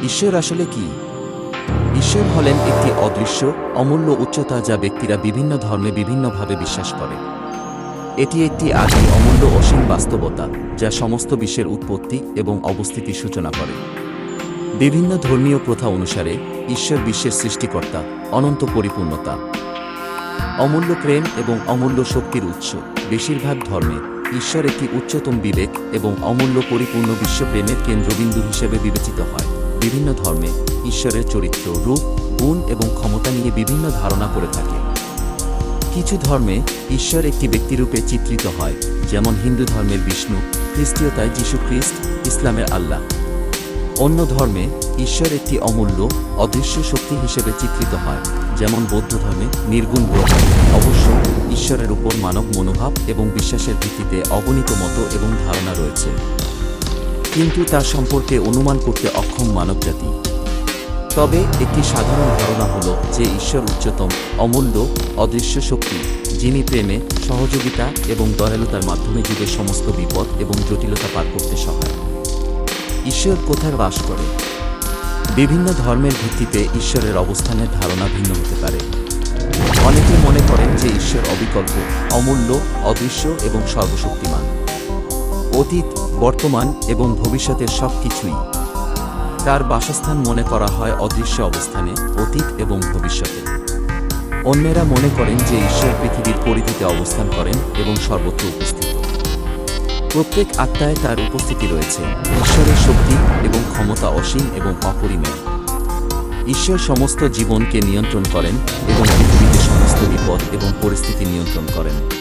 ঈশ্বর আসলে কি? ঈশ্বর হলেন একটি অদৃশ্য, অমূল্য উচ্চতা যা ব্যক্তিরা বিভিন্ন ধর্মে বিভিন্নভাবে বিশ্বাস করে। এটি একটি আদি অমূল্য অসীম বাস্তবতা, যা সমস্ত বিশ্বের উৎপত্তি এবং অবস্থিতির সূচনা করে। বিভিন্ন ধর্মীয় প্রথা অনুসারে ঈশ্বর বিশ্বের সৃষ্টিকর্তা, অনন্ত পরিপূর্ণতা, অমূল্য প্রেম এবং অমূল্য শক্তির উৎস। বেশিরভাগ ধর্মে ঈশ্বর একটি উচ্চতম বিবেক এবং অমূল্য পরিপূর্ণ বিশ্বপ্রেমের কেন্দ্রবিন্দু হিসেবে বিবেচিত হয়। বিভিন্ন ধর্মে ঈশ্বরের চরিত্র, রূপ, গুণ এবং ক্ষমতা নিয়ে বিভিন্ন ধারণা করে থাকে। কিছু ধর্মে ঈশ্বর একটি ব্যক্তিরূপে চিত্রিত হয়, যেমন হিন্দু ধর্মের বিষ্ণু, খ্রিস্টীয়তায় যীশু খ্রিস্ট, ইসলামের আল্লাহ। অন্য ধর্মে ঈশ্বর একটি অমূল্য, অদৃশ্য শক্তি হিসেবে চিত্রিত হয়, যেমন বৌদ্ধ ধর্মে নির্গুণ ব্রহ্ম। অবশ্য ঈশ্বরের উপর মানব মনোভাব এবং বিশ্বাসের ভিত্তিতে অগণিত মত এবং ধারণা রয়েছে, কিন্তু তার সম্পর্কে অনুমান করতে অক্ষম মানবজাতি। তবে একটি সাধারণ ধারণা হল যে ঈশ্বর উচ্চতম, অমূল্য, অদৃশ্য শক্তি, যিনি প্রেমে, সহযোগিতা এবং দয়ালুতার মাধ্যমে যুগের সমস্ত বিপদ এবং জটিলতা পার করতে সহায়। ঈশ্বর কোথায় বাস করে? বিভিন্ন ধর্মের ভিত্তিতে ঈশ্বরের অবস্থানের ধারণা ভিন্ন হতে পারে। অনেকে মনে করেন যে ঈশ্বর অবিকল্প, অমূল্য, অদৃশ্য এবং সর্বশক্তিমান। অতীত, বর্তমান এবং ভবিষ্যতের সব কিছুই তার বাসস্থান মনে করা হয় অদৃশ্য অবস্থানে, অতীত এবং ভবিষ্যতে। অন্যেরা মনে করেন যে ঈশ্বর পৃথিবীর পরিধিতে অবস্থান করেন এবং সর্বত্র উপস্থিত। প্রত্যেক আত্মায় তার উপস্থিতি রয়েছে। ঈশ্বরের শক্তি এবং ক্ষমতা অসীম এবং অপরিমেয়। ঈশ্বর সমস্ত জীবনকে নিয়ন্ত্রণ করেন এবং পৃথিবীতে সমস্ত বিপদ এবং পরিস্থিতি নিয়ন্ত্রণ করেন।